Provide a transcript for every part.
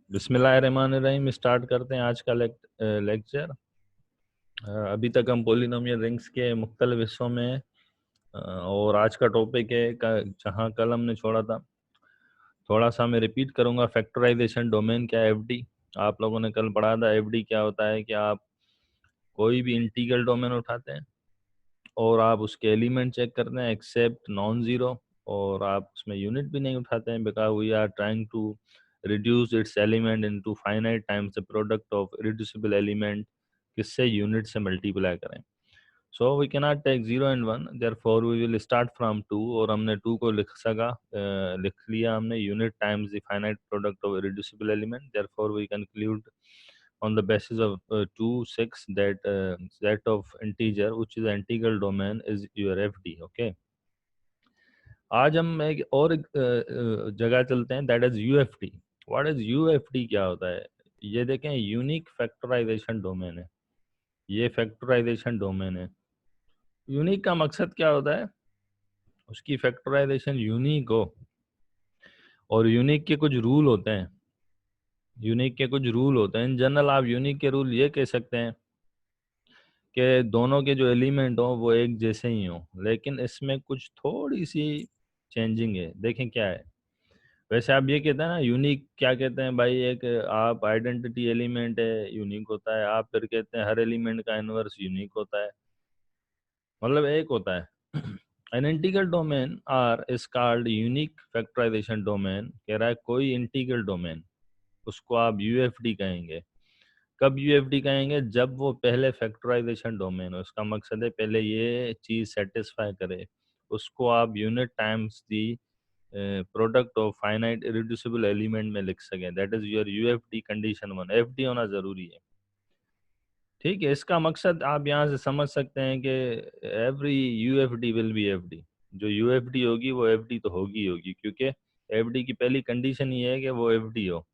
बिस्मिल्लाहिर्रहमानिर्रहीम। स्टार्ट करते हैं आज का लेक्चर। अभी तक हम पोलिनोमियल रिंग्स के मुख्तलिफ हिस्सों में और आज का टॉपिक है जहाँ कल हमने छोड़ा था। थोड़ा सा मैं रिपीट करूँगा। फैक्टराइजेशन डोमेन क्या है? एफडी आप लोगों ने कल पढ़ा था। एफडी क्या होता है कि आप कोई भी इंटीग्रल डोमेन उठाते हैं और आप उसके एलिमेंट चेक करते हैं एक्सेप्ट नॉन ज़ीरो, और आप उसमें यूनिट भी नहीं उठाते हैं because we are trying to reduce its element into finite times the product of irreducible element किससे? यूनिट से मल्टीप्लाई करें। So we cannot take 0 and 1, therefore we will start from 2, और हमने 2 को लिख लिया हमने unit times the finite product of irreducible element, therefore we conclude on the basis of 2 6 that set of integer which is the integral domain is your FD। okay, आज हम एक जगह चलते हैं, that is UFD. What is UFD? क्या होता है? ये देखें, यूनिक फैक्टराइजेशन डोमेन है। ये फैक्टराइजेशन डोमेन है। यूनिक का मकसद क्या होता है? उसकी फैक्टराइजेशन यूनिक हो, और यूनिक के कुछ रूल होते हैं। यूनिक के कुछ रूल होते हैं। इन जनरल आप यूनिक के रूल ये कह सकते हैं कि दोनों के जो एलिमेंट हो वो एक जैसे ही हो, लेकिन इसमें कुछ थोड़ी सी चेंजिंग है। देखें क्या है। वैसे आप ये कहते हैं ना, यूनिक क्या कहते हैं भाई? एक आप आइडेंटिटी एलिमेंट है, यूनिक होता है। आप फिर कहते हैं हर एलिमेंट का इनवर्स यूनिक होता है, मतलब एक होता है। An integral domain r is called unique factorisation domain. कह रहा है कोई इंटीग्रल डोमेन, उसको आप यूएफडी कहेंगे। कब यूएफडी कहेंगे? जब वो पहले फैक्टराइजेशन डोमेन हो। उसका मकसद है पहले ये चीज़ सेटिस्फाई करे, उसको आप unit times the product of finite irreducible element में लिख सकें। That is your UFD condition 1। FD होना ज़रूरी है। ठीक है, इसका मकसद आप यहाँ से समझ सकते हैं कि every UFD will be FD. जो यूएफडी होगी वो एफडी तो होगी ही होगी, क्योंकि एफडी की पहली कंडीशन ये है कि वो एफडी हो।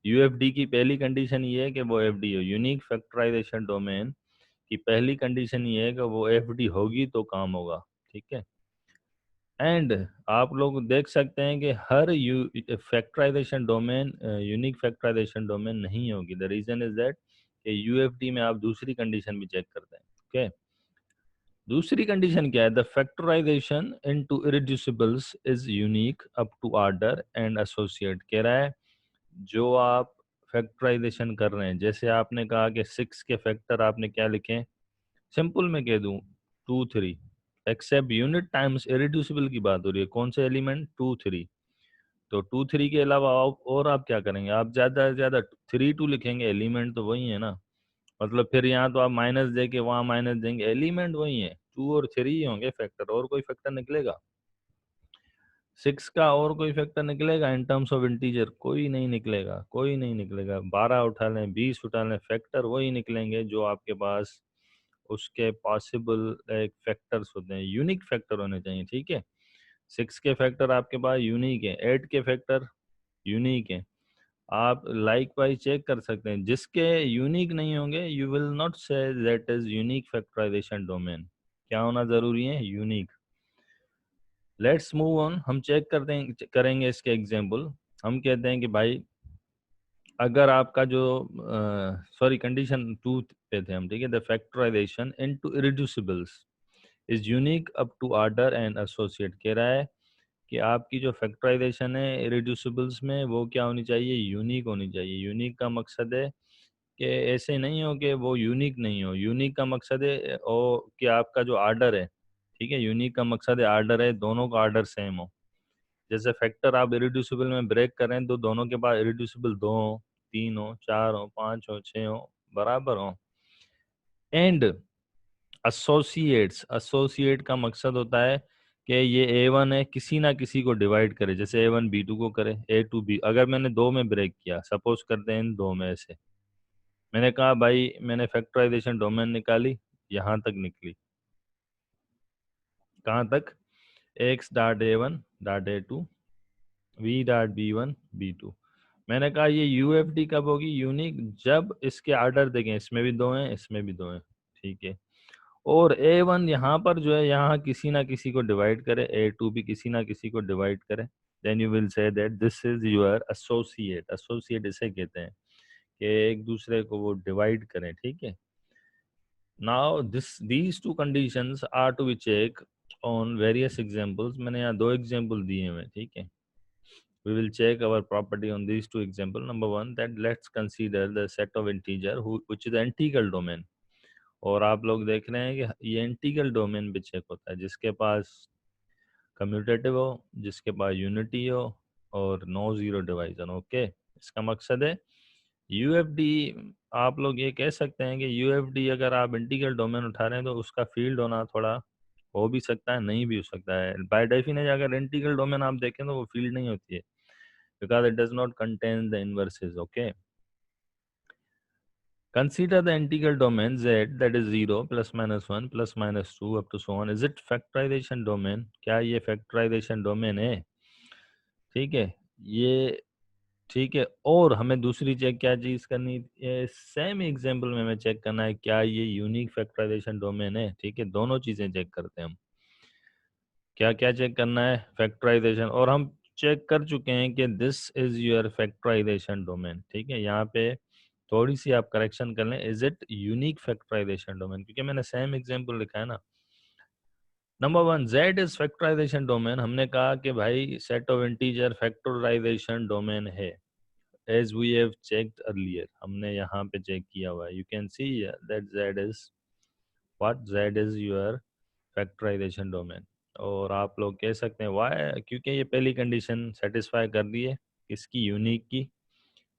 यूएफडी की पहली कंडीशन ये है कि वो एफडी हो। यूनिक फैक्टराइजेशन डोमेन की पहली कंडीशन ये है कि वो एफडी होगी तो काम होगा। ठीक है। एंड आप लोग देख सकते हैं कि हर factorization domain unique factorisation domain नहीं होगी। द रीजन इज दैट कि यूएफडी में आप दूसरी कंडीशन भी चेक करते हैं। ओके, दूसरी कंडीशन क्या है? The factorization into irreducibles is unique up to order and associate. कह रहा है जो आप फैक्टराइजेशन कर रहे हैं, जैसे आपने कहा कि 6 के फैक्टर आपने क्या लिखे? सिंपल में कह दूं 2 3, एक्सेप्ट यूनिट टाइम्स इरिड्यूसिबल की बात हो रही है। कौन से एलिमेंट? 2 3। तो 2 3 के अलावा और आप क्या करेंगे? आप ज़्यादा से ज़्यादा 3 2 लिखेंगे। एलिमेंट तो वही है ना। मतलब फिर यहाँ तो आप माइनस दे के वहाँ माइनस देंगे, एलिमेंट वही है। 2 और 3 ही होंगे फैक्टर, और कोई फैक्टर निकलेगा? 6 का और कोई फैक्टर निकलेगा इन टर्म्स ऑफ इंटीजर? कोई नहीं निकलेगा, कोई नहीं निकलेगा। 12 उठा लें, 20 उठा लें, फैक्टर वही निकलेंगे जो आपके पास उसके पॉसिबल एक फैक्टर्स होते हैं। यूनिक फैक्टर होने चाहिए। ठीक है, 6 के फैक्टर आपके पास यूनिक है, 8 के फैक्टर यूनिक है। आप लाइक वाइज चेक कर सकते हैं। जिसके यूनिक नहीं होंगे you will not say that is unique factorisation domain. क्या होना जरूरी है? यूनिक। Let's move on. हम चेक करते हैं, करेंगे इसके एग्जांपल। हम कहते हैं कि भाई अगर आपका जो सॉरी कंडीशन 2 पे थे हम। ठीक है, the factorization into irreducibles is unique up to order and associate. कह रहा है कि आपकी जो फैक्टराइजेशन है इरिड्यूसिबल्स में वो क्या होनी चाहिए? यूनिक होनी चाहिए। यूनिक का मकसद है कि ऐसे नहीं हो कि वो यूनिक नहीं हो। यूनिक का मकसद है ओ कि आपका जो ऑर्डर है, ठीक है, यूनिक का मकसद है ऑर्डर है, दोनों का ऑर्डर सेम हो। जैसे फैक्टर आप इरिड्यूसिबल में ब्रेक करें तो दोनों के पास इरिड्यूसिबल 2 हो, 3 हो, 4 हो, 5 हो, 6 हो, बराबर हो। एंड एसोसिएट्स, एसोसिएट का मकसद होता है कि ये A1 है, किसी ना किसी को डिवाइड करे। जैसे A1 B2 को करे, A2 B। अगर मैंने 2 में ब्रेक किया, सपोज करते हैं इन 2 में से मैंने कहा भाई मैंने फैक्टराइजेशन डोमेन निकाली, यहाँ तक निकली। कहाँ तक? x dot A1 dot A2 v dot B1 B2। मैंने कहा ये यूएफडी कब होगी यूनिक? जब इसके ऑर्डर देखें, इसमें भी 2 हैं, इसमें भी 2 हैं। ठीक है, और A1 यहाँ पर जो है यहाँ किसी ना किसी को डिवाइड करे, A2 भी किसी ना किसी को डिवाइड करे। Then you will say that this is your associate. Associate इसे कहते हैं कि एक दूसरे को वो डिवाइड करें, ठीक है। Now these two conditions are to be check on various examples. मैंने यहाँ 2 एग्जांपल दिए हुए हैं, ठीक है। We will check our property on these 2 example. Number 1, that let's consider the set of integer which is the integral domain. और आप लोग देख रहे हैं कि ये इंटीग्रल डोमेन पे चेक होता है, जिसके पास कम्यूटेटिव हो, जिसके पास यूनिटी हो और नो जीरो डिवाइजन। ओके, इसका मकसद है यूएफडी। आप लोग ये कह सकते हैं कि यूएफडी अगर आप इंटीग्रल डोमेन उठा रहे हैं तो उसका फील्ड होना थोड़ा हो भी सकता है, नहीं भी हो सकता है। बाय डेफिनेशन अगर इंटीग्रल डोमेन आप देखें तो वो फील्ड नहीं होती है, because it does not contain the inverses. Okay, consider the integral domain z, that is 0 plus minus 1 plus minus 2 up to so on. Is it factorization domain? क्या ये factorization domain है? ठीक है, ये ठीक है। और हमें दूसरी चेक क्या चीज करनी है, सेम एग्जांपल में हमें चेक करना है क्या ये यूनिक फैक्टराइजेशन डोमेन है। ठीक है, दोनों चीजें चेक करते हैं हम। क्या क्या चेक करना है, फैक्टराइजेशन, और हम चेक कर चुके हैं कि this is your factorisation domain. ठीक है, यहाँ पे थोड़ी सी आप करेक्शन कर लें, is it unique factorisation domain, क्योंकि मैंने सेम एग्जांपल लिखा है ना। Number 1, Z is factorization domain. हमने कहा कि भाई set of integer factorization domain है, as we have checked earlier. हमने यहाँ पे चेक किया हुआ है, you can see that Z is what, Z is your factorisation domain. और आप लोग कह सकते हैं वाई, क्योंकि ये पहली कंडीशन सेटिस्फाई कर दी है किसकी, यूनिक की।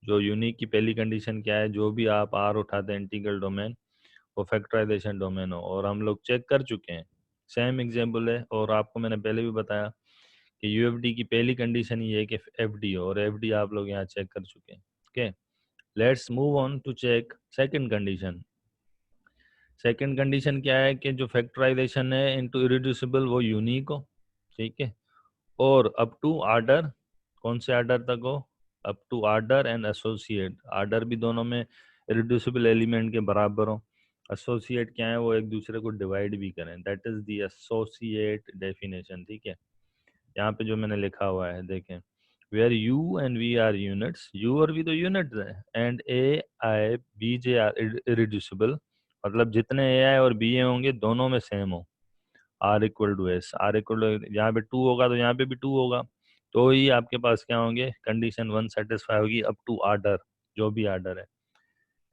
जो यूनिक की पहली कंडीशन क्या है, जो भी आप आर उठाते हैं इंटीग्रल डोमेन वो फैक्टराइजेशन डोमेन हो। और हम लोग चेक कर चुके हैं, सेम एग्जांपल है। और आपको मैंने पहले भी बताया कि यूएफडी की पहली कंडीशन ये है कि एफडी हो, और एफडी आप लोग यहाँ चेक कर चुके हैं। Okay, let's move on to check second condition. Second condition क्या है कि जो फैक्टराइजेशन है इनटू इरिड्यूसिबल वो यूनिक हो, ठीक है। और अप टू आर्डर, कौन से आर्डर तक हो, up to order and associate. Order भी दोनों में इरिड्यूसिबल एलिमेंट के बराबर हो। एसोसिएट क्या है, वो एक दूसरे को डिवाइड भी करें, that is the associate definition. ठीक है, यहाँ पे जो मैंने लिखा हुआ है देखें, where u and v are units, u और वी तो यूनिट्स है, and a i b j are irreducible, मतलब जितने ए आई और बी ए होंगे दोनों में सेम हो। R equal to s, r equal to यहाँ पे 2 होगा तो यहाँ पे भी 2 होगा, तो ही आपके पास क्या होंगे, कंडीशन 1 सेटिस्फाई होगी अप टू आर्डर, जो भी आर्डर है।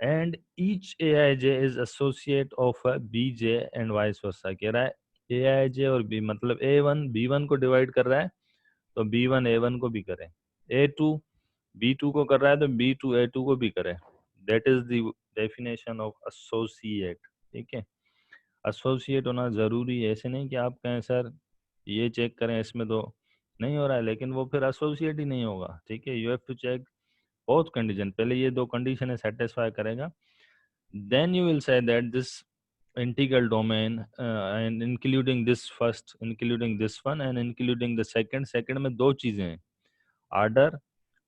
And each a i j is associate of b j and vice versa. कह रहा है ए आई जे और बी, मतलब ए वन बी वन को डिवाइड कर रहा है तो बी वन ए वन को भी करे, ए टू बी टू को कर रहा है तो बी टू ए टू को भी करे। That is the definition of associate. ठीक है, एसोसिएट होना ज़रूरी है, ऐसे नहीं कि आप कहें सर ये चेक करें इसमें तो नहीं हो रहा है, लेकिन वो फिर एसोसिएट ही नहीं होगा। ठीक है, you have to check both condition, पहले ये 2 कंडीशन है सेटिस्फाई करेगा, then you will say that this integral domain and including this first, including this one and including the second। second में 2 चीज़ें हैं, आर्डर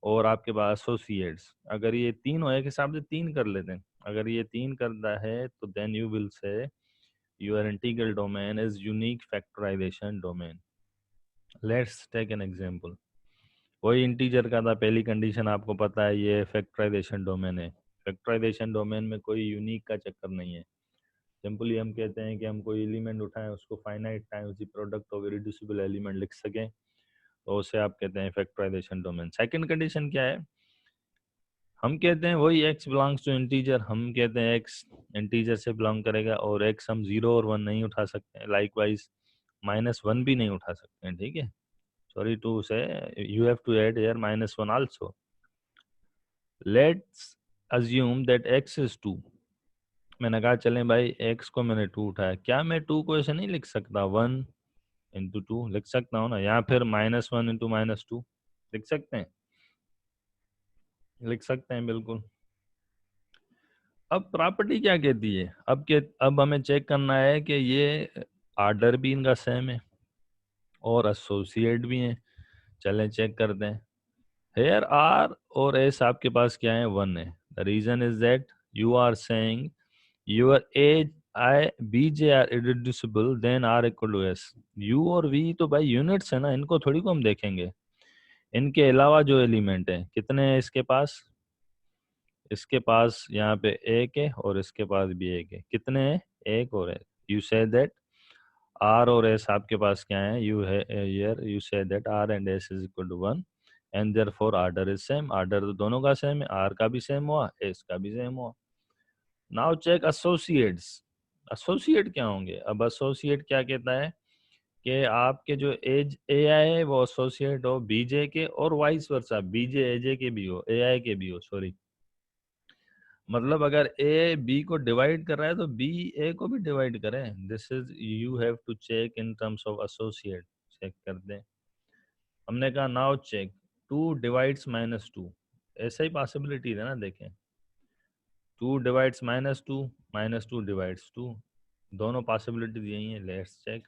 और आपके पास एसोसिएट्स। अगर ये 3 हो, एक हिसाब से 3 कर लेते हैं, अगर ये 3 करता है तो then you will say your integral domain is unique factorization domain। let's take an example। वही इंटीजर का था, पहली कंडीशन आपको पता है ये फैक्टराइजेशन डोमेन है। फैक्टराइजेशन डोमेन में कोई यूनिक का चक्कर नहीं है, सिंपली हम कहते हैं कि हम कोई एलिमेंट उठाएं उसको finite times the product of irreducible element लिख सकें, तो उसे आप कहते हैं फैक्टराइजेशन डोमेन। सेकंड कंडीशन क्या है, हम कहते हैं वही x बिलोंग्स टू इंटीजर, हम कहते हैं x इंटीजर से बिलोंग करेगा, और x हम 0 और 1 नहीं उठा सकते हैं, लाइकवाइज -1 भी नहीं उठा सकते हैं। ठीक है, sorry to say you have to add here -1 also. Let's assume that x is 2। मैंने कहा चलें भाई x को मैंने 2 उठाया, क्या मैं 2 को ऐसे नहीं लिख सकता, 1 इंटू 2 लिख सकता हूँ ना, या फिर -1 इंटू -2 लिख सकते हैं, लिख सकते हैं बिल्कुल। अब प्रॉपर्टी क्या कहती है, अब हमें चेक करना है कि ये आर्डर भी इनका सेम है और एसोसिएट भी हैं। चलें चेक करते हैं। हेयर आर और एस आपके पास क्या है, 1 है। The reason is that you are saying your a i b j are irreducible, then r equal to s. U और वी तो भाई यूनिट्स है ना, इनको थोड़ी को हम देखेंगे। इनके अलावा जो एलिमेंट है कितने हैं इसके पास यहाँ पे एक है और इसके पास भी एक है, कितने हैं, एक और एक। यू से दैट आर और एस आपके पास क्या है, यू है here you say that r and s is equal to 1 and therefore order is same, order तो दोनों का सेम है, आर का भी सेम हुआ, एस का भी सेम हुआ। नाउ चेक एसोसिएट्स, एसोसिएट क्या होंगे। अब एसोसिएट क्या कहता है कि आपके जो एज ए आई है वो एसोसिएट हो बीजे के और वाइस वर्सा, बीजे एजे के भी हो ए आई के भी हो, सॉरी। मतलब अगर ए बी को डिवाइड कर रहा है तो बी ए को भी डिवाइड करे। This is you have to check in terms of associate, check कर दें। हमने कहा नाउ चेक 2 डिवाइड्स -2, ऐसा ही पॉसिबिलिटी है ना, देखें 2 डिवाइड्स -2 -2 डिवाइड्स 2, दोनों पॉसिबिलिटी यही है। Let's check.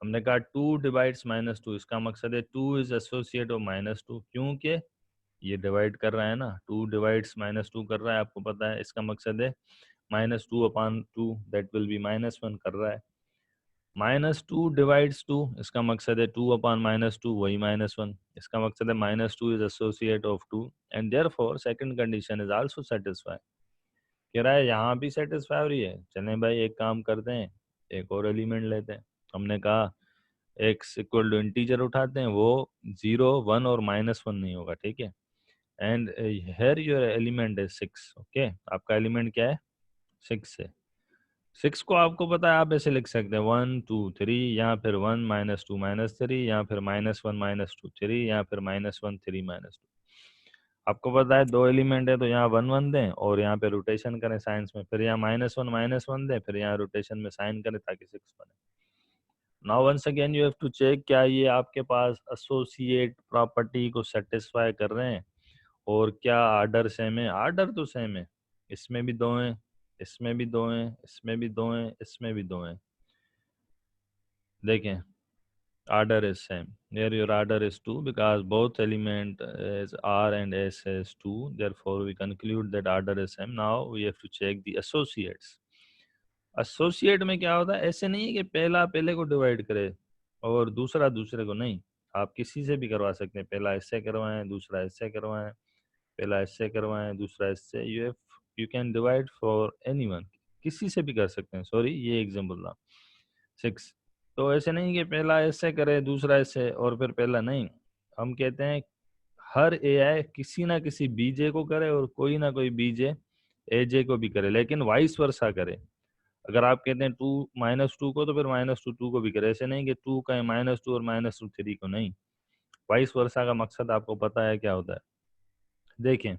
हमने कहा 2 डिवाइड्स -2, इसका मकसद है 2 इज एसोसिएट ऑफ -2, क्योंकि ये डिवाइड कर रहा है ना, 2 डिवाइड्स -2 कर रहा है, आपको पता है। इसका मकसद है -2/2 दैट विल बी -1 कर रहा है। -2 डिवाइड्स 2, इसका मकसद है 2/-2 वही -1, इसका मकसद है -2 is associate of 2 and therefore second condition is also satisfy. कह रहा है यहाँ भी सेटिस्फाई हो रही है। चलें भाई एक काम करते हैं, एक और एलिमेंट लेते हैं। हमने कहा x इक्वल टू इंटीजर उठाते हैं, वो 0 1 और -1 नहीं होगा, ठीक है। एंड हेयर योर एलिमेंट है 6, ओके। आपका एलिमेंट क्या है, 6 है। 6 को आपको पता है आप ऐसे लिख सकते हैं 1 2 3, या फिर 1 -2 -3, या फिर -1 -2 3, या फिर -1 3 -2। आपको पता है दो एलिमेंट है तो यहाँ 1 1 दें और यहाँ पे रोटेशन करें साइंस में, फिर यहाँ -1 दें, फिर यहाँ रोटेशन में साइन करें ताकि 6 बने। Now once again you have to check क्या ये आपके पास एसोसिएट प्रॉपर्टी को सेटिस्फाई कर रहे हैं और क्या आर्डर सेम है। आर्डर तो सेम है, इसमें भी दो हैं, इसमें भी दो हैं, इसमें भी दो हैं, इसमें भी दो हैं। देखें order is same, here your order is 2 because both element is r and s is 2, therefore we conclude that order is same. Now we have to check the associates. Associate में क्या होता है, ऐसे नहीं है कि पहला पहले को डिवाइड करे और दूसरा दूसरे को, नहीं। आप किसी से भी करवा सकते हैं, पहला इससे करवाएं दूसरा इससे करवाएं, पहला इससे करवाएं दूसरा इससे, you can divide for anyone, किसी से भी कर सकते हैं। सॉरी ये एग्जांपल था 6, तो ऐसे नहीं कि पहला इससे करे दूसरा इससे और फिर पहला, नहीं। हम कहते हैं हर एआई किसी ना किसी बीजे को करे और कोई ना कोई बीजे एजे को भी करे, लेकिन वाइस वर्सा करे। अगर आप कहते हैं 2 -2 को तो फिर -2 को भी करे, ऐसे नहीं कि 2 का है -2 और -2 3 को, नहीं। वाइस वर्सा का मकसद आपको पता है क्या होता है। देखें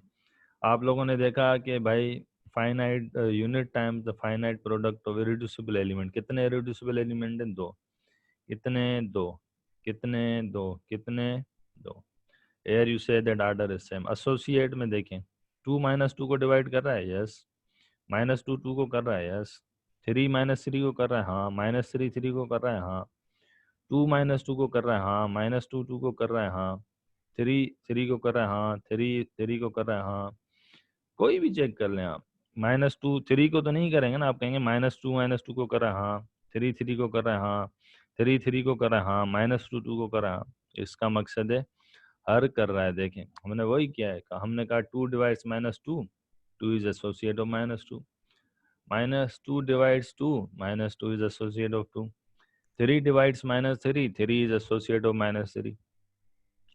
आप लोगों ने देखा कि भाई finite unit time the finite product of irreducible element, कितने इरेड्यूसिबल एलिमेंट हैं, दो। कितने, दो। कितने, दो। कितने, दो। Air you say that order is same. Associate में देखें 2 -2 को डिवाइड कर रहा है, यस। -2 2 को कर रहा है, यस। 3 -3 को कर रहा है, हाँ। -3 3 को कर रहा है, हाँ। 2 -2 को कर रहा है, हाँ। -2 2 को कर रहा है, हाँ। 3 3 को कर रहा है, हाँ। 3 3 को कर रहा है, हाँ। कोई भी चेक कर लें आप। -2 3 को तो नहीं करेंगे ना, आप कहेंगे -2 को कर रहा है, हाँ। 3 3 को कर रहा है, हाँ। 3 3 को कर रहा है, हाँ। -2 2 को कर रहा है, हाँ। इसका मकसद है हर कर रहा है। देखें हमने वही किया है, हमने कहा 2 divides -2, 2 is associate of -2। -2 divides 2, -2 is associate of 2। 3 divides -3, 3 is associate of -3।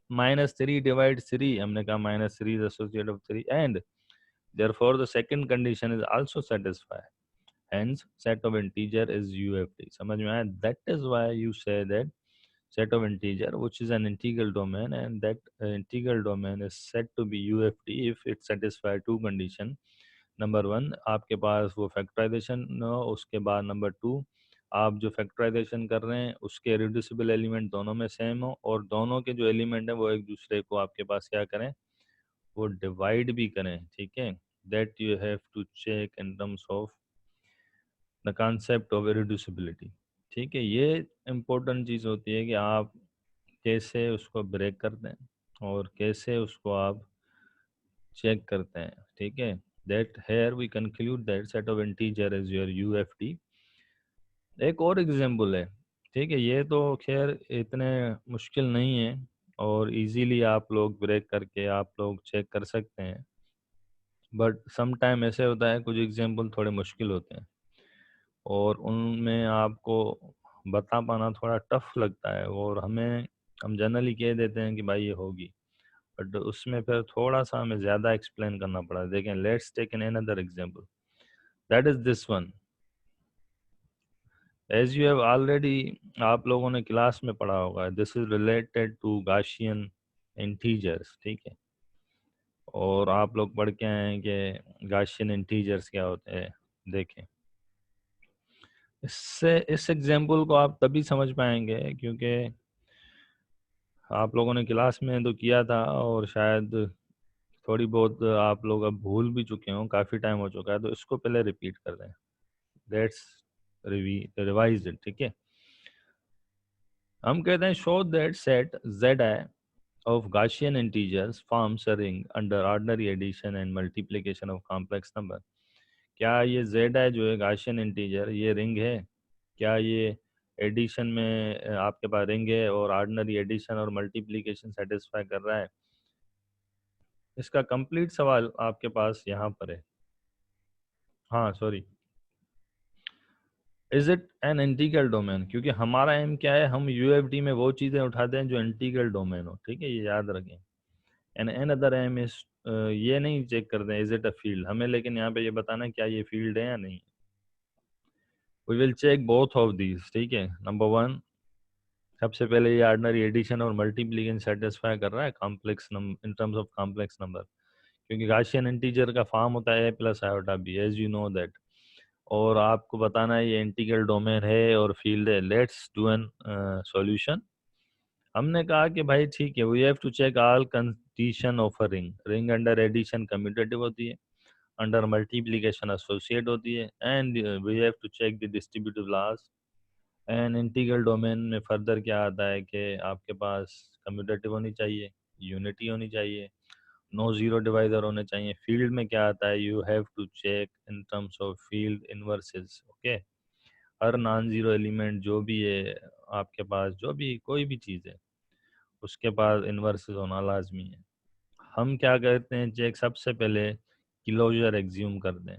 -3 divides 3, हमने कहा -3 is associate of 3 and therefore the second condition is also satisfied, hence set of integer is UFD। समझ में आया? That is why you say that set of integer which is an integral domain and that integral domain is said to be UFD if it satisfy two condition। Number 1 आपके पास वो factorisation हो, उसके बाद number 2 आप जो factorisation कर रहे हैं उसके रिड्यूसिबल एलिमेंट दोनों में सेम हो और दोनों के जो एलिमेंट हैं वो एक दूसरे को आपके पास क्या करें, वो डिवाइड भी करें, ठीक है। That you have to check in terms of the concept of irreducibility, ठीक है। ये इम्पोर्टेंट चीज़ होती है कि आप कैसे उसको ब्रेक करते हैं और कैसे उसको आप चेक करते हैं, ठीक है। That here we conclude that set of integer is your UFD. एक और एग्जांपल है, ठीक है। ये तो खैर इतने मुश्किल नहीं है और इजीली आप लोग ब्रेक करके आप लोग चेक कर सकते हैं। बट सम टाइम ऐसे होता है, कुछ एग्जाम्पल थोड़े मुश्किल होते हैं और उनमें आपको बता पाना थोड़ा टफ लगता है, और हम जनरली कह देते हैं कि भाई ये होगी, बट उसमें फिर थोड़ा सा हमें ज़्यादा एक्सप्लेन करना पड़ा। देखें, let's take an another example, that is this one. As you have already, आप लोगों ने क्लास में पढ़ा होगा, this is related to Gaussian integers, ठीक है। और आप लोग पढ़ के आए हैं कि गाशियन इंटीजर्स क्या होते हैं। देखें, इससे इस एग्जाम्पल को आप तभी समझ पाएंगे क्योंकि आप लोगों ने क्लास में तो किया था, और शायद थोड़ी बहुत आप लोग अब भूल भी चुके हों, काफ़ी टाइम हो चुका है, तो इसको पहले रिपीट कर दें। लेट्स रिवाइज इट, ठीक है। हम कहते हैं show that set Z I of Gaussian integers forms a ring under ordinary addition and multiplication of complex number। क्या ये z है जो है Gaussian इंटीजर, ये रिंग है? क्या ये एडिशन में आपके पास रिंग है और ऑर्डिनरी एडिशन और मल्टीप्लिकेशन सेटिस्फाई कर रहा है? इसका कंप्लीट सवाल आपके पास यहाँ पर है। हाँ sorry, is it N integral domain? क्योंकि हमारा एम क्या है, हम यूएफडी में वो चीज़ें उठाते हैं जो इंटीग्रल डोमेन हो, ठीक है, ये याद रखें। And an other m is, ये नहीं चेक करते हैं इज इट अ फील्ड हमें, लेकिन यहाँ पे ये बताना है क्या ये फील्ड है या नहीं। We will check both of these, ठीक है। नंबर वन, सबसे पहले ये ऑर्डिनरी एडिशन और मल्टीप्लिकेशन सेटिस्फाई कर रहा है complex number, in terms of complex number, क्योंकि गाशियन इंटीजर का फॉर्म होता है A plus iota B, as you know that. और आपको बताना है ये इंटीग्रल डोमेन है और फील्ड है। Let's do an solution. हमने कहा कि भाई ठीक है, we have to check all condition of a ring. Ring under addition commutative होती है, अंडर मल्टीप्लिकेशन एसोसिएट होती है, and we have to check the distributive laws. And integral domain में फर्दर क्या आता है कि आपके पास कम्यूटेटिव होनी चाहिए, यूनिटी होनी चाहिए, नो जीरो डिवाइजर होने चाहिए। फील्ड में क्या आता है, you have to check in terms of field inverses, okay. हर नॉन जीरो एलिमेंट जो भी है आपके पास, जो भी कोई भी चीज़ है, उसके पास इन्वर्सेस होना लाजमी है। हम क्या करते हैं चेक, सबसे पहले क्लोजर एग्ज्यूम कर दें।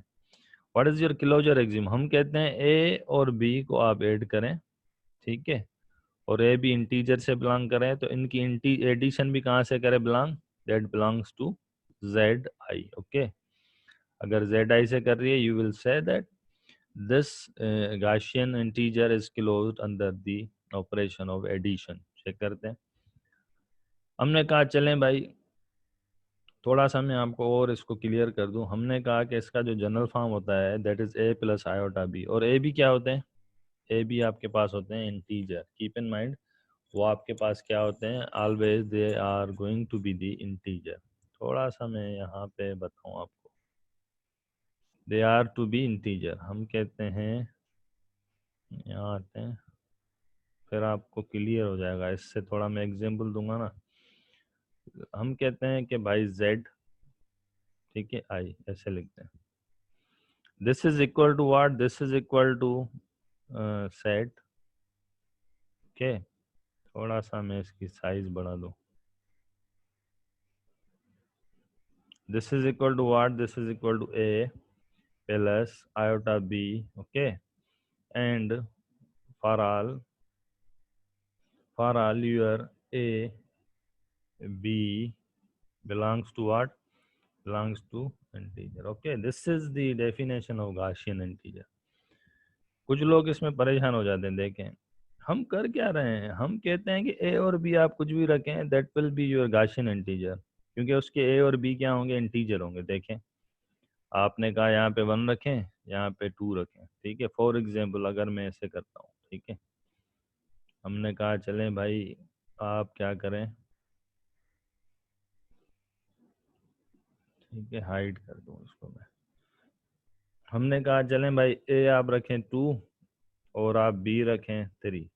What is your closure assume? हम कहते हैं ए और बी को आप ऐड करें, ठीक है, और ए बी इंटीजर से बिलोंग करें, तो इनकी एडिशन भी कहाँ से करें, belong, that belongs to Z i, okay. अगर जेड आई से कर रही है, you will say that this Gaussian integer is closed under the operation of addition. Check करते हैं। हमने कहा चलें भाई, थोड़ा सा मैं आपको और इसको क्लियर कर दूं। हमने कहा कि इसका जो जनरल फॉर्म होता है that is a plus iota b, और ए बी क्या होते हैं, ए बी आपके पास होते हैं इंटीजर। कीप इन माइंड, वो आपके पास क्या होते हैं, always they are going to be the integer. थोड़ा सा मैं यहाँ पे बताऊँ आपको, they are to be integer. हम कहते हैं, यहाँ आते हैं, फिर आपको क्लियर हो जाएगा, इससे थोड़ा मैं एग्जाम्पल दूंगा ना। हम कहते हैं कि भाई z, ठीक है, आई ऐसे लिखते हैं। This is equal to what, this is equal to set, okay. थोड़ा सा मैं इसकी साइज बढ़ा दूं। This is equal to what, this is equal to A plus iota b, okay. And for all your a b belongs to what, belongs to integer, okay। this is the definition of Gaussian integer। कुछ लोग इसमें परेशान हो जाते हैं। देखें हम कर क्या रहे हैं, हम कहते हैं कि ए और बी आप कुछ भी रखें, that will be your Gaussian integer, क्योंकि उसके ए और बी क्या होंगे, इंटीजर होंगे। देखें, आपने कहा यहाँ पे 1 रखें, यहाँ पे 2 रखें, ठीक है। फॉर एग्जाम्पल अगर मैं ऐसे करता हूँ, ठीक है, हमने कहा चलें भाई आप क्या करें, ठीक है, हाइड कर दूँ इसको मैं। हमने कहा चलें भाई ए आप रखें 2 और आप बी रखें 3।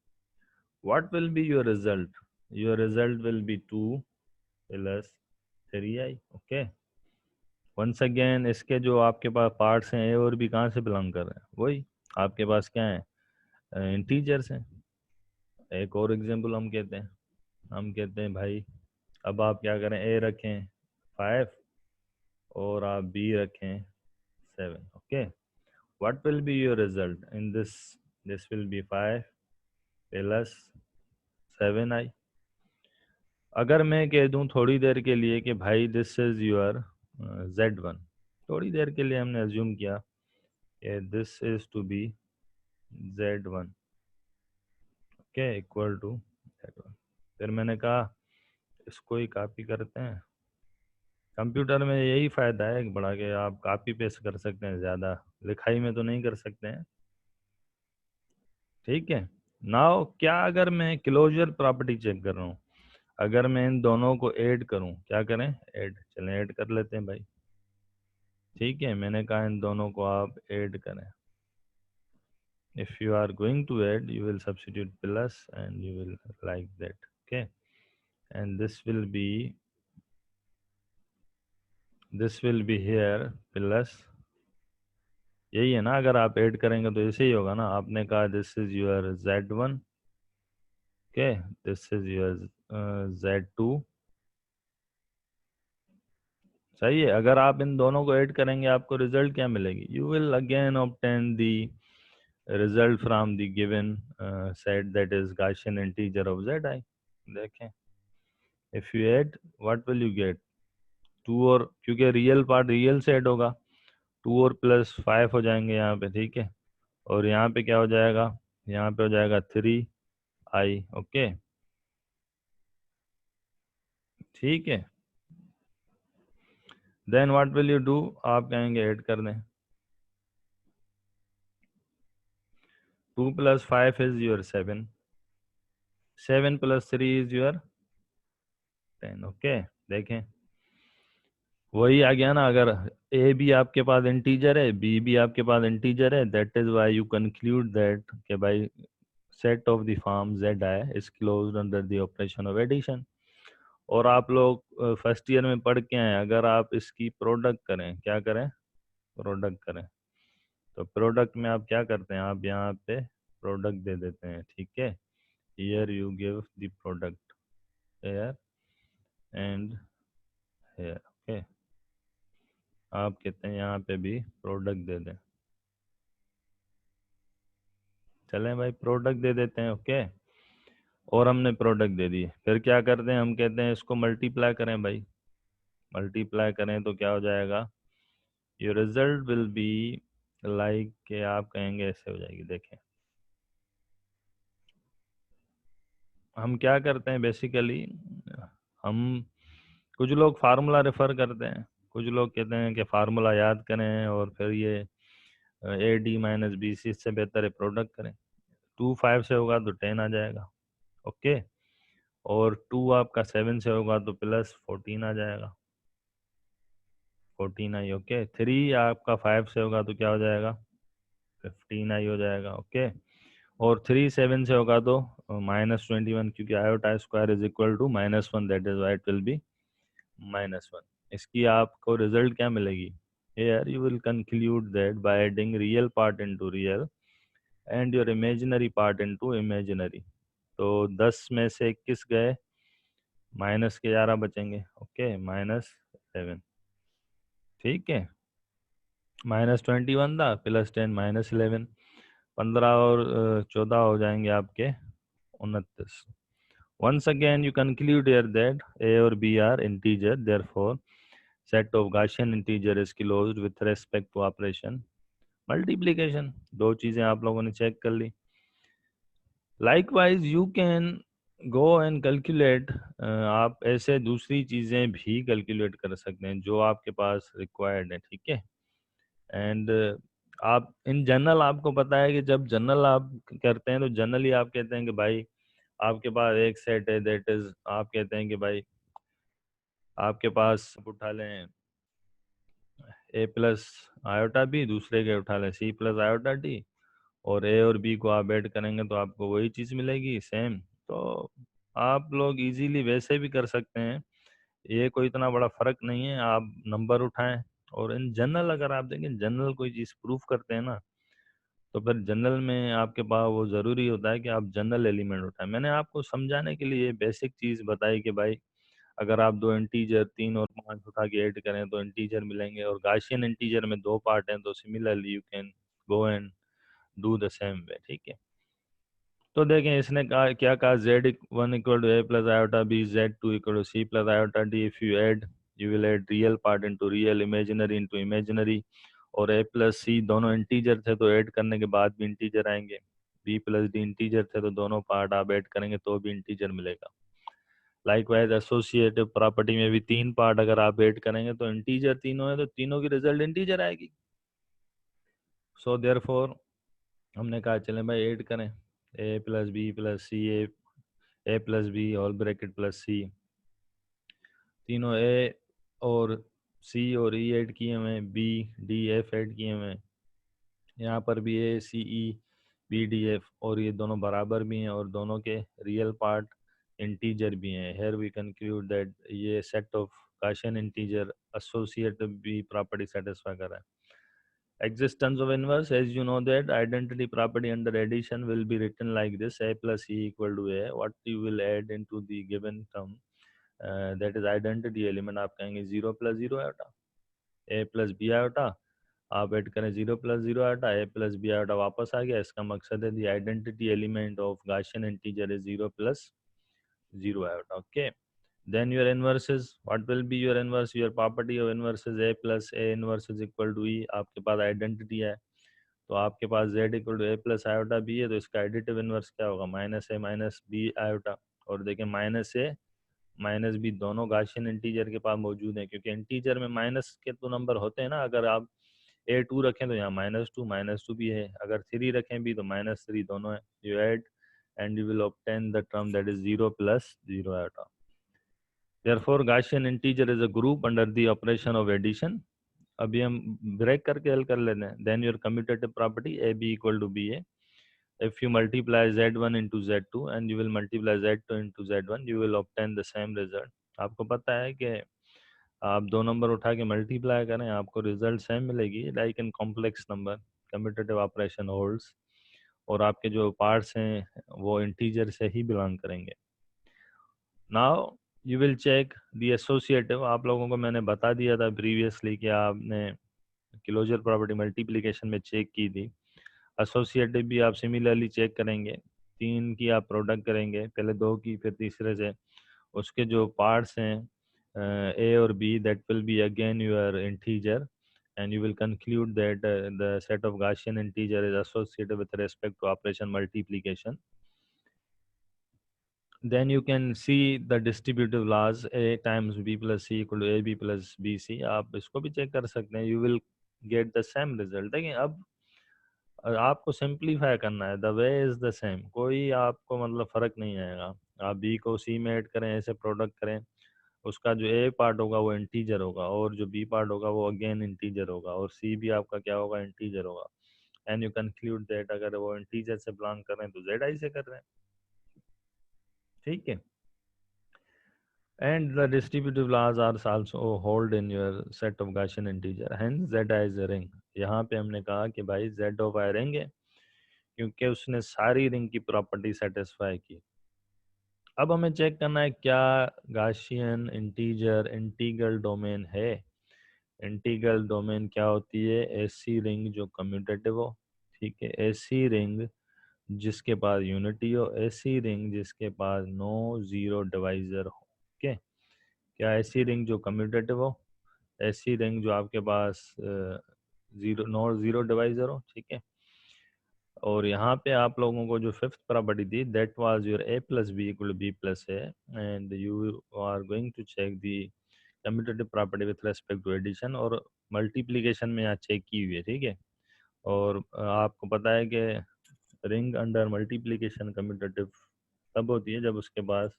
What will be your result, your result will be 2 plus 3i, okay. Once again इसके जो आपके पास पार्ट्स हैं ए और बी कहाँ से बिलोंग कर रहे हैं, वही आपके पास क्या है, इंटीजर्स हैं। एक और एग्जांपल हम कहते हैं भाई अब आप क्या करें, ए रखें 5 और आप बी रखें 7. Okay, what will be your result in this will be 5 plus 7i. अगर मैं कह दूं थोड़ी देर के लिए कि भाई दिस इज योर z1, थोड़ी देर के लिए हमने अज्यूम किया कि this is to be z1, okay, equal to z1. फिर मैंने कहा इसको ही कॉपी करते हैं. कंप्यूटर में यही फ़ायदा है एक बड़ा कि आप कॉपी पेस्ट कर सकते हैं, ज़्यादा लिखाई में तो नहीं कर सकते हैं. ठीक है. नाउ क्या अगर मैं क्लोजर प्रॉपर्टी चेक कर रहा हूँ, अगर मैं इन दोनों को ऐड करूँ, क्या करें, ऐड, चलें ऐड कर लेते हैं भाई. ठीक है, मैंने कहा इन दोनों को आप ऐड करें. If you are going to add you will substitute plus and you will like that. Okay, and this will be here plus. यही है ना, अगर आप ऐड करेंगे तो ऐसे ही होगा ना. आपने कहा this is your z1, okay, this is your z2. सही है. अगर आप इन दोनों को ऐड करेंगे आपको रिजल्ट क्या मिलेगी, you will again obtain the result from the given set that is Gaussian integer of zi. देखें, if you add what will you get, 2 और, क्योंकि रियल पार्ट रियल से ऐड होगा, 2 और प्लस 5 हो जाएंगे यहाँ पे. ठीक है, और यहाँ पे क्या हो जाएगा, यहाँ पे हो जाएगा 3i. ओके, ठीक है. Then what will you do, आप कहेंगे ऐड कर दें. 2 plus 5 is your 7, 7 plus 3 is your 10. Okay, देखें वही आ गया ना. अगर ए भी आपके पास इंटीजर है, बी भी आपके पास इंटीजर है, that is why you conclude that कि भाई set of the form Z I is closed under the operation of addition. और आप लोग फर्स्ट ईयर में पढ़ के आए, अगर आप इसकी प्रोडक्ट करें, क्या करें, प्रोडक्ट करें, तो प्रोडक्ट में आप क्या करते हैं, आप यहाँ पे प्रोडक्ट दे देते हैं. ठीक है, here you give the product here and here. Okay, आप कहते हैं यहाँ पे भी प्रोडक्ट दे दें. चलें भाई, प्रोडक्ट दे देते हैं. ओके, और हमने प्रोडक्ट दे दी. फिर क्या करते हैं, हम कहते हैं इसको मल्टीप्लाई करें भाई. मल्टीप्लाई करें तो क्या हो जाएगा, your result will be like के, आप कहेंगे ऐसे हो जाएगी. देखें हम क्या करते हैं बेसिकली, हम कुछ लोग फार्मूला रेफर करते हैं, कुछ लोग कहते हैं कि फार्मूला याद करें और फिर ये A D minus B C, इससे बेहतर है प्रोडक्ट करें. 2 5 से होगा तो 10 आ जाएगा. ओके, और 2 आपका 7 से होगा तो प्लस 14 आ जाएगा, 14 आई. ओके, 3 आपका 5 से होगा तो क्या हो जाएगा, 15 आई हो जाएगा. ओके, और 3 7 से होगा तो -21, क्योंकि iota square is equal to -1, that is why it will be -1. इसकी आपको रिजल्ट क्या मिलेगी, here you will conclude that by adding real part into real and your imaginary part into imaginary, तो 10 में से 21 गए, माइनस के 11 बचेंगे. ओके, -7. ठीक है, -21 था प्लस 10 -11, 15 और 14 हो जाएंगे आपके 29. Once again you conclude here that a or b are integer, therefore set of Gaussian integer is closed with respect to operation multiplication. दो चीज़ें आप लोगों ने चेक कर ली. Likewise you can go and calculate, आप ऐसे दूसरी चीज़ें भी कैलकुलेट कर सकते हैं जो आपके पास रिक्वायर्ड है. ठीक है, एंड आप इन जनरल, आपको पता है कि जब जनरल आप करते हैं तो जनरली आप कहते हैं कि भाई आपके पास एक सेट है, दैट इज, आप कहते हैं कि भाई आपके पास उठा लें ए प्लस आयोटा बी, दूसरे के उठा लें सी प्लस आयोटा डी, और ए और बी को आप ऐड करेंगे तो आपको वही चीज़ मिलेगी सेम. तो आप लोग इजीली वैसे भी कर सकते हैं, ये कोई इतना बड़ा फ़र्क नहीं है. आप नंबर उठाएं, और इन जनरल अगर आप देखें, जनरल कोई चीज़ प्रूफ करते हैं ना, तो फिर जनरल में आपके पास वो ज़रूरी होता है कि आप जनरल एलिमेंट उठाएं. मैंने आपको समझाने के लिए ये बेसिक चीज़ बताई कि भाई अगर आप दो इंटीजर 3 और 5 उठा के ऐड करें तो इंटीजर मिलेंगे, और गाशियन इंटीजर में दो पार्ट हैं, तो similarly you can go and do the same way. ठीक है, तो देखें इसने कहा क्या कहा, z1 equal to a plus iota b, z2 equal to c plus iota d। If you add you will add real part into real, imaginary into imaginary, और a plus c दोनों इंटीजर थे तो add करने के बाद भी integer आएंगे, b plus d integer थे तो दोनों पार्ट आप ऐड करेंगे तो भी इंटीजर मिलेगा। लाइकवाइज एसोसिएटिव प्रॉपर्टी में भी तीन पार्ट अगर आप ऐड करेंगे तो इंटीजर तीनों है तो तीनों की रिजल्ट इंटीजर आएगी। सो देयरफॉर हमने कहा चलें भाई ऐड करें, a plus B plus C, A plus B whole bracket plus C, तीनों ए और सी और ई ऐड किए हुए हैं, बी डी एफ ऐड किए हुए हैं, यहाँ पर भी ए सी ई बी डी एफ, और ये दोनों बराबर भी हैं और दोनों के रियल पार्ट इंटीजर भी हैं। हेयर वी कंक्लूड दैट ये set of Gaussian integer associative भी प्रॉपर्टी सेटिस्फाई कर रहा है। Existence of inverse, as you know that identity property under addition will be written like this: a plus e equal to a. What you will add into the given term, that is identity element, आप कहेंगे 0 plus 0 iota, a plus b iota, आप add करें 0 plus 0 iota, a plus b iota वापस आ गया। इसका मकसद है the identity element of Gaussian integer is 0 plus 0 iota. Okay, then your inverse is, what will be your inverse? Your property of inverse is a plus a inverse is equal to e। आपके पास identity है तो आपके पास z equal to A plus iota B है, तो इसका additive inverse क्या होगा, minus A minus B iota. और देखें माइनस ए माइनस बी दोनों गाशियन इंटीजर के पास मौजूद हैं, क्योंकि इंटीजर में माइनस के तो नंबर होते हैं ना। अगर आप a2 रखें तो यहाँ माइनस टू भी है, अगर 3 रखें भी तो -3 दोनों है। You add and you will obtain the term that is 0 plus 0 iota. Therefore Gaussian integer is a group under the operation of addition। अभी हम ब्रेक करके हल कर लेते हैं। Then your commutative property a b equal to b a, if you multiply z1 into z2 and you will multiply z2 into z1 you will obtain the same result। आपको पता है कि आप दो नंबर उठा के मल्टीप्लाई करें आपको रिजल्ट सेम मिलेगी, like in complex number commutative operation holds, और आपके जो पार्ट्स हैं वो इंटीजर से ही बिलोंग करेंगे। Now you will check the associative. आप लोगों को मैंने बता दिया था प्रीवियसली कि आपने क्लोजर प्रॉपर्टी मल्टीप्लिकेशन में चेक की थी, एसोसिएटिव भी आप सिमिलरली चेक करेंगे। 3 की आप प्रोडक्ट करेंगे, पहले 2 की फिर तीसरे से, उसके जो पार्ट्स हैं ए और B that will be again your integer, and you will conclude that the set of Gaussian integer is associated with respect to operation multiplication। Then you can see the distributive laws, a times b plus c equal to ab plus bc। आप इसको भी check कर सकते हैं, you will get the same result। देखिए अब आपको simplify करना है, the way is the same, कोई आपको मतलब फ़र्क नहीं आएगा। आप बी को सी में ऐड करें, ऐसे प्रोडक्ट करें, उसका जो ए पार्ट होगा वो इंटीजर होगा और जो बी पार्ट होगा वो अगेन इंटीजर होगा, और सी भी आपका क्या होगा, इंटीजर होगा। एंड यू कंक्लूड दैट अगर वो इंटीजर से बिलोंग कर रहे हैं तो जेड आई से कर रहे हैं। ठीक है, and the distributive laws are also hold in your set of Gaussian integer, hence z is a ring। यहाँ पे हमने कहा कि भाई z of i रिंग है क्योंकि उसने सारी रिंग की प्रॉपर्टी सेटिस्फाई की। अब हमें चेक करना है क्या गाशियन इंटीजर इंटीग्रल डोमेन है। इंटीग्रल डोमेन क्या होती है, ऐसी रिंग जो कम्यूटेटिव हो। ठीक है, ऐसी रिंग जिसके पास यूनिटी हो, ऐसी रिंग जिसके पास नो जीरो डिवाइजर हो। ओके, क्या ऐसी रिंग जो कम्यूटेटिव हो, ऐसी रिंग जो आपके पास नो जीरो डिवाइजर हो। ठीक है, और यहाँ पे आप लोगों को जो फिफ्थ प्रॉपर्टी थी that was your a plus B equal to B plus A, and you are going to check the commutative property with respect to addition, और मल्टीप्लिकेशन में यहाँ चेक की हुई है। ठीक है, और आपको पता है कि रिंग अंडर मल्टीप्लिकेशन कम्यूटेटिव तब होती है जब उसके पास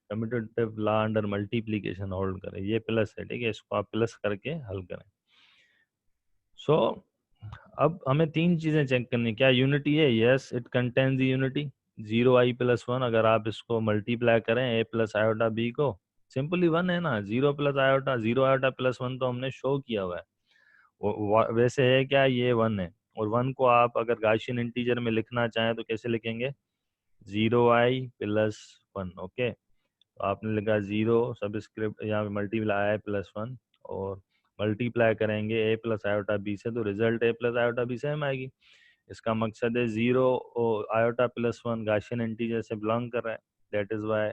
commutative law under multiplication hold करे। ये प्लस है, ठीक है, इसको आप प्लस करके हल करें। सो अब हमें तीन चीजें चेक करनी, क्या यूनिटी है, yes it contains the unity 0i+1। अगर आप इसको मल्टीप्लाई करें a प्लस आयोटा b को, सिंपली 1 है ना, 0 प्लस आयोटा 0 आयोटा प्लस 1 तो हमने शो किया हुआ है, वैसे है क्या, ये 1 है। और 1 को आप अगर गाशियन इंटीजर में लिखना चाहें तो कैसे लिखेंगे, 0i+1। ओके, तो आपने लिखा 0 सबस्क्रिप्ट यहाँ पे मल्टीप्लाई i+1 और मल्टीप्लाई करेंगे a प्लस आयोटा b से, तो result a plus iota b same आएगी। इसका मकसद है 0 और i+1 गाशियन इंटीजर से बिलोंग कर रहा है, that is why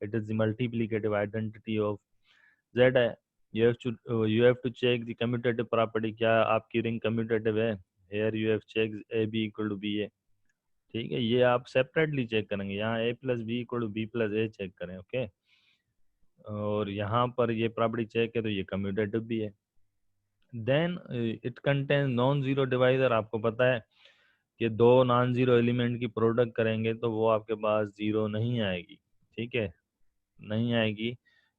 it is the multiplicative identity of z है। you have to check the commutative property, क्या आपकी रिंग कम्यूटेटिव है। here you have checked a b equal to b a, ठीक है, ये आप सेपरेटली चेक करेंगे, यहाँ a plus B equal to B plus A check करें, ओके। और यहाँ पर ये प्रॉपर्टी चेक है तो ये कम्यूटेटिव भी है। Then it contain non zero divisor, आपको पता है कि दो नॉन जीरो एलिमेंट की प्रोडक्ट करेंगे तो वो आपके पास जीरो नहीं आएगी, ठीक है, नहीं आएगी,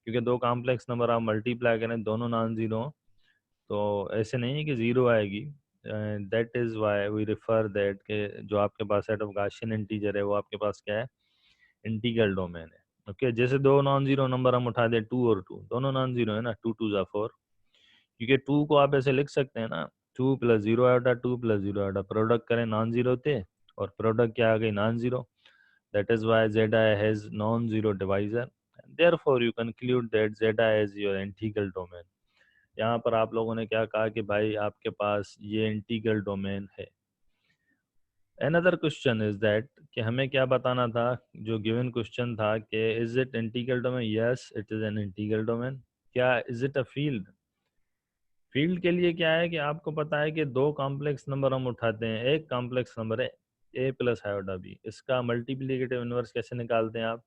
क्योंकि दो कॉम्प्लेक्स नंबर आप मल्टीप्लाई करें दोनों नॉन जीरो, तो ऐसे नहीं है कि ज़ीरो आएगी। That is why we refer that के जो आपके पास सेट ऑफ गाशियन इंटीजर है वो आपके पास क्या है, इंटीग्रल डोमेन है, ओके। जैसे दो नॉन जीरो नंबर हम उठा दें 2 और 2, दोनों नॉन जीरो है ना, 2 2 ज़ा 4, क्योंकि 2 को आप ऐसे लिख सकते हैं ना, 2 plus zero iota 2 plus zero iota, product करें नॉन जीरो थे और प्रोडक्ट क्या आ गई, non zero. That is Y Z I has non zero divisor, therefore you conclude that Z I is your integral domain. यहाँ पर आप लोगों ने क्या कहा कि भाई आपके पास ये इंटीग्रल डोमेन है। अनदर क्वेश्चन इज दैट कि हमें क्या बताना था, जो गिवन क्वेश्चन था कि is it integral domain, yes it is an integral domain. क्या is it a field, field के लिए क्या है कि आपको पता है कि दो कॉम्प्लेक्स नंबर हम उठाते हैं, एक कॉम्प्लेक्स नंबर है a प्लस आयोटा b, इसका मल्टीप्लिकेटिव इनवर्स कैसे निकालते हैं आप,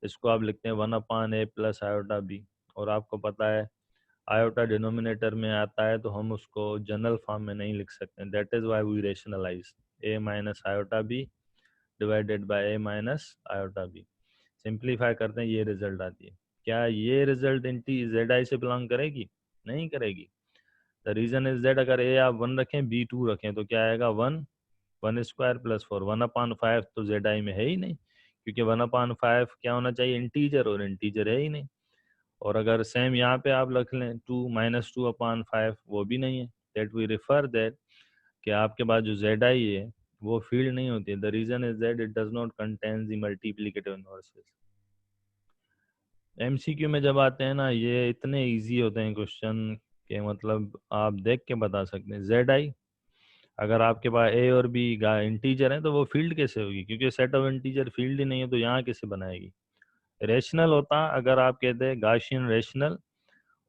इसको आप लिखते हैं 1/a प्लस आयोटा b, और आपको पता है आयोटा डिनोमिनेटर में आता है तो हम उसको जनरल फॉर्म में नहीं लिख सकते, that is why we rationalise a minus iota B divided by a minus iota B, simplify करते हैं, ये रिजल्ट आती है। क्या ये रिजल्ट इंटी जेड आई से बिलोंग करेगी, नहीं करेगी। द रीजन इज दैट अगर a आप 1 रखें b 2 रखें तो क्या आएगा 1, 1² प्लस 4, 1/5 तो जेड आई में है ही नहीं, क्योंकि 1/5 क्या होना चाहिए, इंटीजर, और इंटीजर है ही नहीं। और अगर सेम यहाँ पे आप रख लें 2 माइनस 2/5, वो भी नहीं है, दैट वी रिफर दैट कि आपके पास जो जेड आई है वो फील्ड नहीं होती है। The reason is that it does not contain the multiplicative inverses. MCQ में जब आते हैं ना, ये इतने इजी होते हैं क्वेश्चन के, मतलब आप देख के बता सकते हैं। जेड आई अगर आपके पास ए और बी इंटीजर है तो वो फील्ड कैसे होगी, क्योंकि सेट ऑफ इंटीजर फील्ड ही नहीं है, तो यहाँ कैसे बनाएगी। रेशनल होता अगर आप कहते हैं गाशियन रेशनल,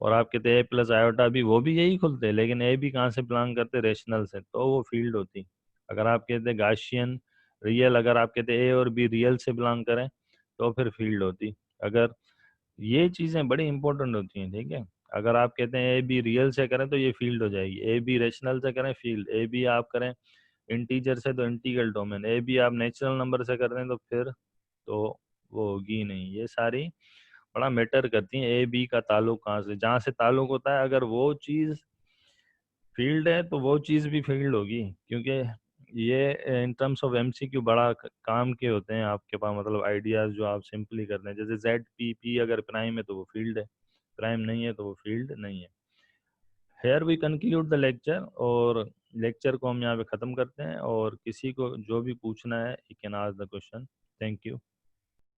और आप कहते हैं ए प्लस आयोटा भी, वो भी यही खुलते हैं, लेकिन ए भी कहाँ से बिलोंग करते, रेशनल से, तो वो फील्ड होती। अगर आप कहते हैं गाशियन रियल, अगर आप कहते हैं ए और बी रियल से बिलोंग करें तो फिर फील्ड होती। अगर ये चीज़ें बड़ी इंपॉर्टेंट होती हैं, ठीक है। अगर आप कहते हैं ए बी रियल से करें तो ये फील्ड हो जाएगी, ए बी रेशनल से करें फील्ड, ए बी आप करें इंटीजर से तो इंटीग्रल डोमेन, ए बी आप नेचुरल नंबर से कर रहे हैं तो फिर तो वो होगी नहीं। ये सारी बड़ा मैटर करती है, ए बी का ताल्लुक कहाँ से, जहाँ से ताल्लुक होता है अगर वो चीज़ फील्ड है तो वो चीज़ भी फील्ड होगी, क्योंकि ये इन टर्म्स ऑफ एमसीक्यू बड़ा काम के होते हैं आपके पास, मतलब आइडियाज़ जो आप सिंपली करते हैं, जैसे जेड पी पी अगर प्राइम है तो वो फील्ड है, प्राइम नहीं है तो वो फील्ड नहीं है। Here we conclude the lecture, और लेक्चर को हम यहाँ पे ख़त्म करते हैं, और किसी को जो भी पूछना है you can ask the question. Thank you.